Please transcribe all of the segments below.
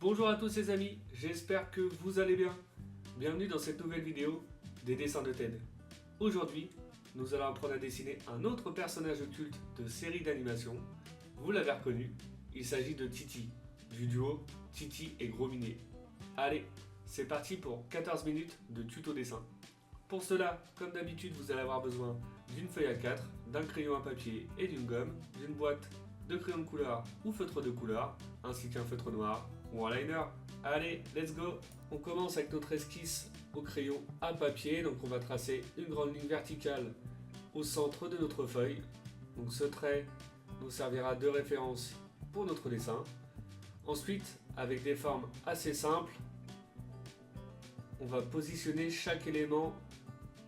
Bonjour à tous les amis, j'espère que vous allez bien. Bienvenue dans cette nouvelle vidéo des dessins de Ted. Aujourd'hui, nous allons apprendre à dessiner un autre personnage culte de série d'animation. Vous l'avez reconnu, il s'agit de Titi, du duo Titi et Gros Minet. Allez, c'est parti pour 14 minutes de tuto dessin. Pour cela, comme d'habitude, vous allez avoir besoin d'une feuille A4, d'un crayon à papier et d'une gomme, d'une boîte de crayons de couleur ou feutre de couleur, ainsi qu'un feutre noir ou un liner. Allez, let's go! On commence avec notre esquisse au crayon à papier, donc on va tracer une grande ligne verticale au centre de notre feuille. Donc ce trait nous servira de référence pour notre dessin. Ensuite, avec des formes assez simples, on va positionner chaque élément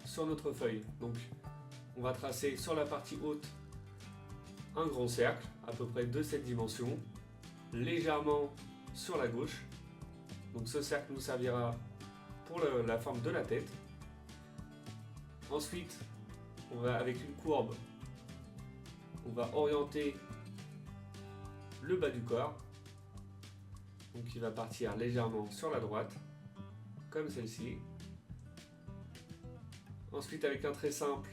sur notre feuille. Donc on va tracer sur la partie haute un grand cercle, à peu près de cette dimension, légèrement sur la gauche. Donc ce cercle nous servira pour la forme de la tête. Ensuite, on va avec une courbe, on va orienter le bas du corps. Donc il va partir légèrement sur la droite, comme celle-ci. Ensuite, avec un trait simple,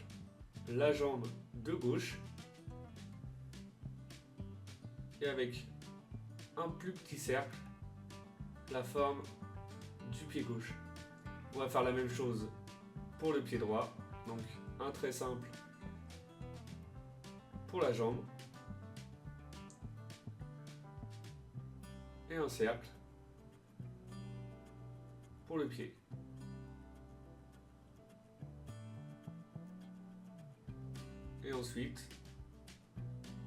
la jambe de gauche. Et avec un plus petit cercle, la forme du pied gauche. On va faire la même chose pour le pied droit. Donc un trait simple pour la jambe. Et un cercle pour le pied. Et ensuite,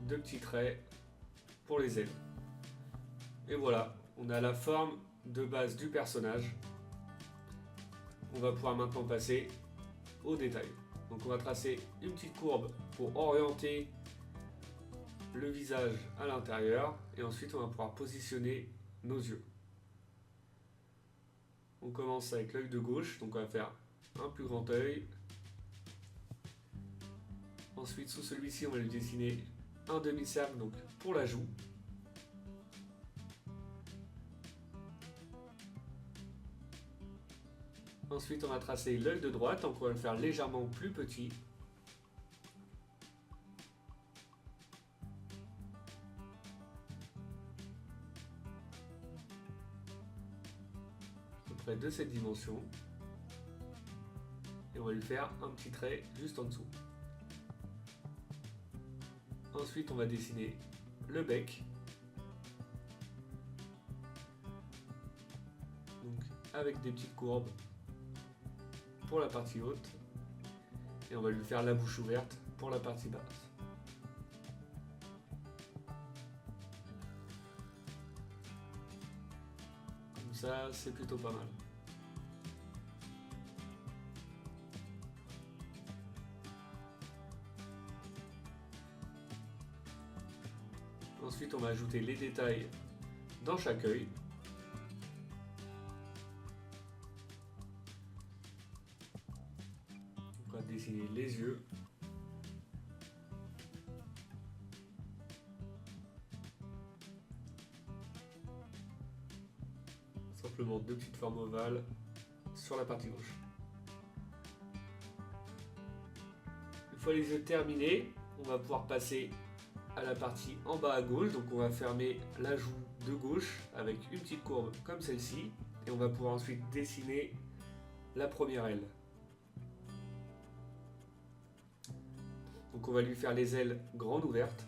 deux petits traits pour les ailes. Et voilà, on a la forme de base du personnage. On va pouvoir maintenant passer aux détails. Donc on va tracer une petite courbe pour orienter le visage à l'intérieur et ensuite on va pouvoir positionner nos yeux. On commence avec l'œil de gauche, donc on va faire un plus grand œil. Ensuite sous celui-ci on va lui dessiner un demi-cercle donc pour la joue. Ensuite on va tracer l'œil de droite, donc on va le faire légèrement plus petit. À peu près de cette dimension. Et on va lui faire un petit trait juste en dessous. Ensuite on va dessiner le bec. Donc avec des petites courbes pour la partie haute. Et on va lui faire la bouche ouverte pour la partie basse. Comme ça, c'est plutôt pas mal. Ensuite, on va ajouter les détails dans chaque œil. On va dessiner les yeux. Simplement deux petites formes ovales sur la partie gauche. Une fois les yeux terminés, on va pouvoir passer à la partie en bas à gauche. Donc on va fermer la joue de gauche avec une petite courbe comme celle-ci. Et on va pouvoir ensuite dessiner la première aile. Donc on va lui faire les ailes grandes ouvertes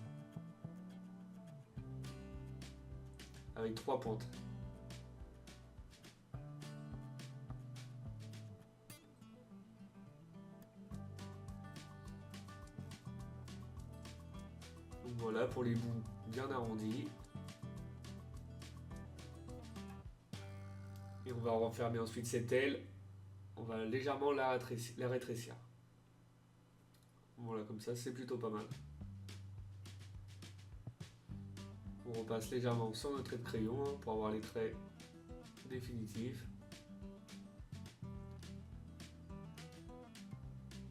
avec 3 pointes. Donc voilà pour les bouts bien arrondis. Et on va refermer ensuite cette aile. On va légèrement la rétrécir. Voilà, comme ça c'est plutôt pas mal. On repasse légèrement sur notre trait de crayon pour avoir les traits définitifs.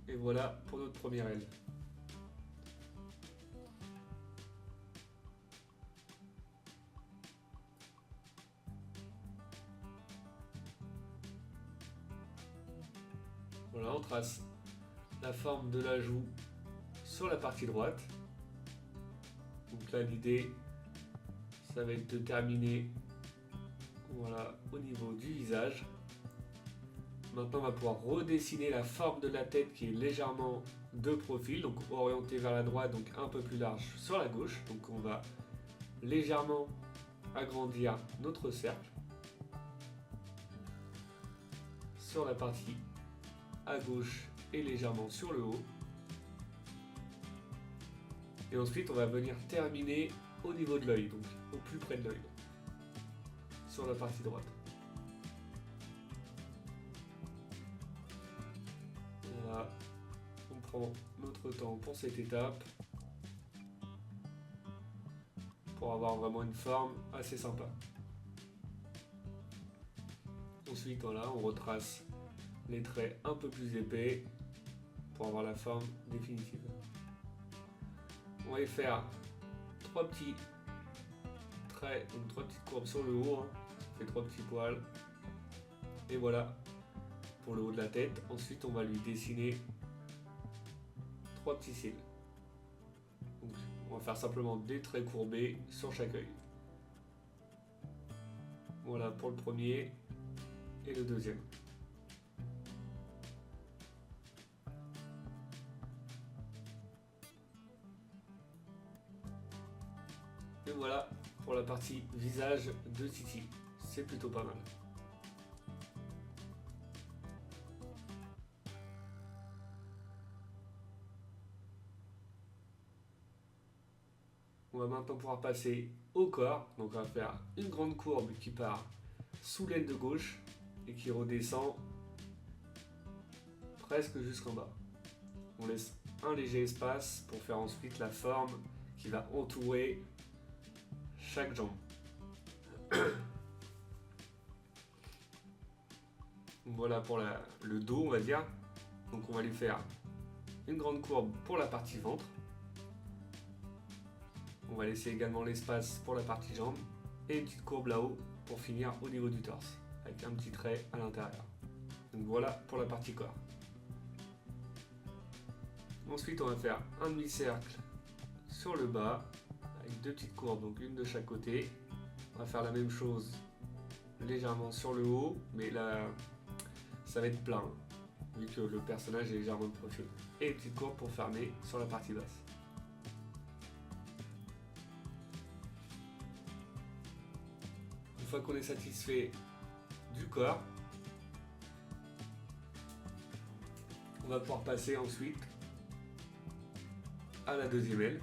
Et voilà pour notre première aile. Voilà, on trace la forme de la joue sur la partie droite. Donc là, l'idée, ça va être de terminer, voilà, au niveau du visage. Maintenant, on va pouvoir redessiner la forme de la tête qui est légèrement de profil, donc orientée vers la droite, donc un peu plus large sur la gauche. Donc on va légèrement agrandir notre cercle sur la partie à gauche et légèrement sur le haut. Et ensuite, on va venir terminer au niveau de l'œil, donc au plus près de l'œil, sur la partie droite. Voilà, on prend notre temps pour cette étape, pour avoir vraiment une forme assez sympa. Ensuite, voilà, on retrace les traits un peu plus épais pour avoir la forme définitive. On va y faire 3 petits traits, donc 3 petites courbes sur le haut, hein. Ça fait 3 petits poils. Et voilà pour le haut de la tête. Ensuite, on va lui dessiner 3 petits cils. Donc, on va faire simplement des traits courbés sur chaque œil. Voilà pour le premier et le deuxième. Et voilà pour la partie visage de Titi. C'est plutôt pas mal. On va maintenant pouvoir passer au corps. Donc on va faire une grande courbe qui part sous l'aile de gauche et qui redescend presque jusqu'en bas. On laisse un léger espace pour faire ensuite la forme qui va entourer chaque jambe. Voilà pour le dos, on va dire. Donc on va lui faire une grande courbe pour la partie ventre. On va laisser également l'espace pour la partie jambe et une petite courbe là-haut pour finir au niveau du torse avec un petit trait à l'intérieur. Donc voilà pour la partie corps. Ensuite, on va faire un demi-cercle sur le bas avec 2 petites courbes, donc une de chaque côté. On va faire la même chose légèrement sur le haut, mais là ça va être plein vu que le personnage est légèrement de profil. Et une petite courbe pour fermer sur la partie basse. Une fois qu'on est satisfait du corps, on va pouvoir passer ensuite à la deuxième aile.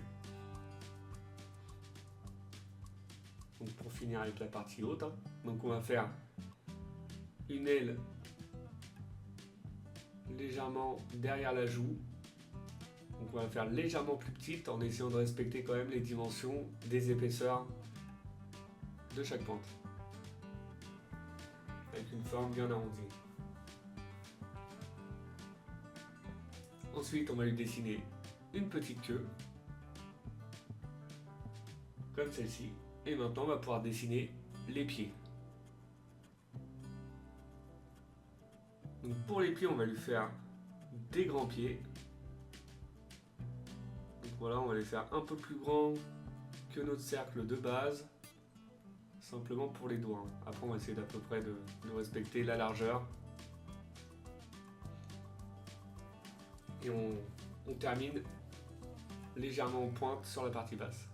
Donc pour finir avec la partie haute, hein. Donc on va faire une aile légèrement derrière la joue. Donc on va faire légèrement plus petite en essayant de respecter quand même les dimensions des épaisseurs de chaque pente. Avec une forme bien arrondie. Ensuite on va lui dessiner une petite queue. Comme celle-ci. Et maintenant, on va pouvoir dessiner les pieds. Donc pour les pieds, on va lui faire des grands pieds. Donc voilà, on va les faire un peu plus grands que notre cercle de base. Simplement pour les doigts. Après, on va essayer d'à peu près de respecter la largeur. Et on termine légèrement en pointe sur la partie basse.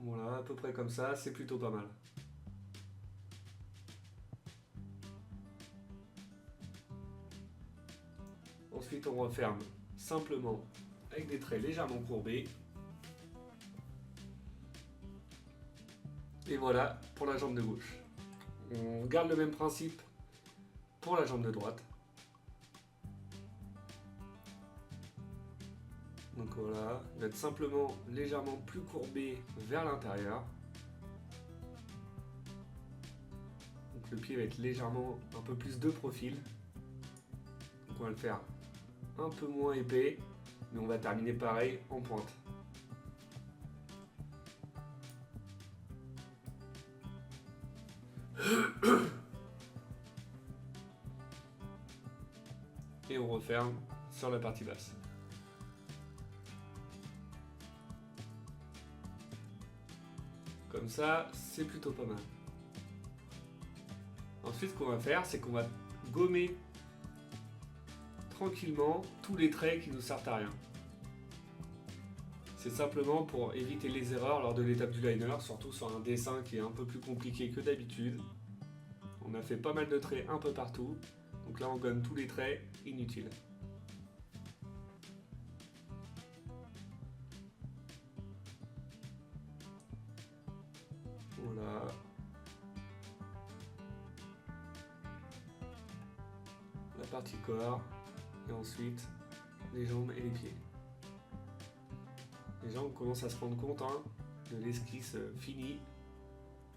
Voilà, à peu près comme ça, c'est plutôt pas mal. Ensuite, on referme simplement avec des traits légèrement courbés. Et voilà pour la jambe de gauche. On garde le même principe pour la jambe de droite. Donc voilà, il va être simplement légèrement plus courbé vers l'intérieur. Donc le pied va être légèrement un peu plus de profil. Donc on va le faire un peu moins épais, mais on va terminer pareil en pointe. referme sur la partie basse. Comme ça, c'est plutôt pas mal. Ensuite, ce qu'on va faire, c'est qu'on va gommer tranquillement tous les traits qui nous servent à rien. C'est simplement pour éviter les erreurs lors de l'étape du liner, surtout sur un dessin qui est un peu plus compliqué que d'habitude. On a fait pas mal de traits un peu partout, donc là on gomme tous les traits inutiles. Voilà. La partie corps, et ensuite les jambes et les pieds. Les gens commencent à se rendre compte de l'esquisse finie.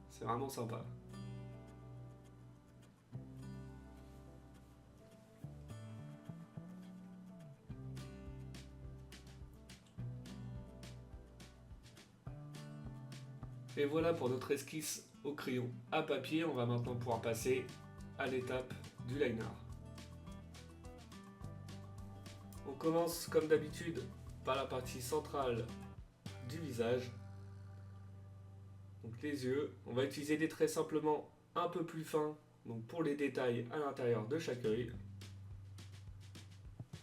C'est vraiment sympa. Et voilà pour notre esquisse au crayon à papier. On va maintenant pouvoir passer à l'étape du liner. On commence comme d'habitude par la partie centrale du visage. Donc les yeux. On va utiliser des traits simplement un peu plus fins, donc pour les détails à l'intérieur de chaque œil.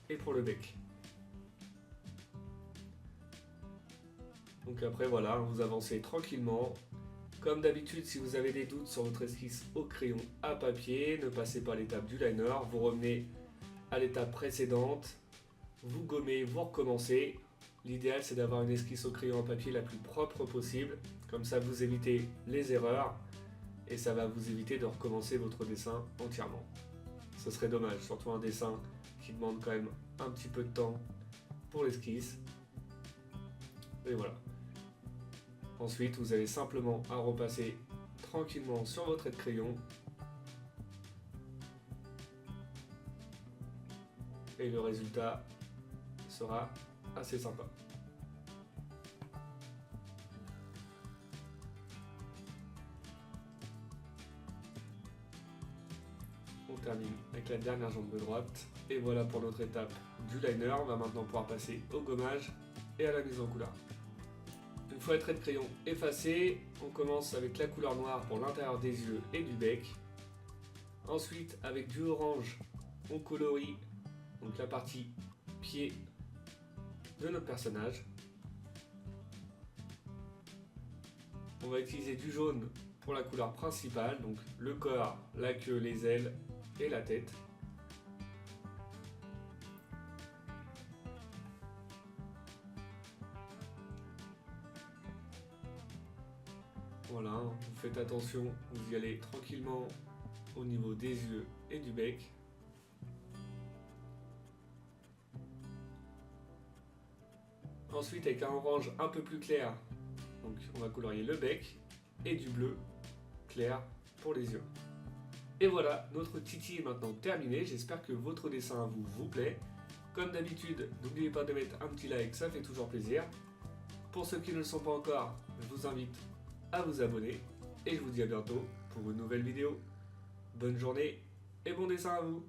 Et pour le bec. Donc après voilà, vous avancez tranquillement. Comme d'habitude, si vous avez des doutes sur votre esquisse au crayon à papier, ne passez pas l'étape du liner, vous revenez à l'étape précédente, vous gommez, vous recommencez. L'idéal c'est d'avoir une esquisse au crayon à papier la plus propre possible, comme ça vous évitez les erreurs et ça va vous éviter de recommencer votre dessin entièrement. Ce serait dommage, surtout un dessin qui demande quand même un petit peu de temps pour l'esquisse. Et voilà. Ensuite, vous avez simplement à repasser tranquillement sur votre trait de crayon. Et le résultat sera assez sympa. On termine avec la dernière jambe de droite. Et voilà pour notre étape du liner. On va maintenant pouvoir passer au gommage et à la mise en couleur. Une fois le trait de crayon effacé, on commence avec la couleur noire pour l'intérieur des yeux et du bec. Ensuite, avec du orange, on colorie donc la partie pied de notre personnage. On va utiliser du jaune pour la couleur principale, donc le corps, la queue, les ailes et la tête. Voilà, vous faites attention, vous y allez tranquillement au niveau des yeux et du bec. Ensuite, avec un orange un peu plus clair, donc on va colorier le bec et du bleu clair pour les yeux. Et voilà, notre Titi est maintenant terminé. J'espère que votre dessin vous plaît. Comme d'habitude, n'oubliez pas de mettre un petit like, ça fait toujours plaisir. Pour ceux qui ne le sont pas encore, je vous invite à vous abonner et je vous dis à bientôt pour une nouvelle vidéo. Bonne journée et bon dessin à vous!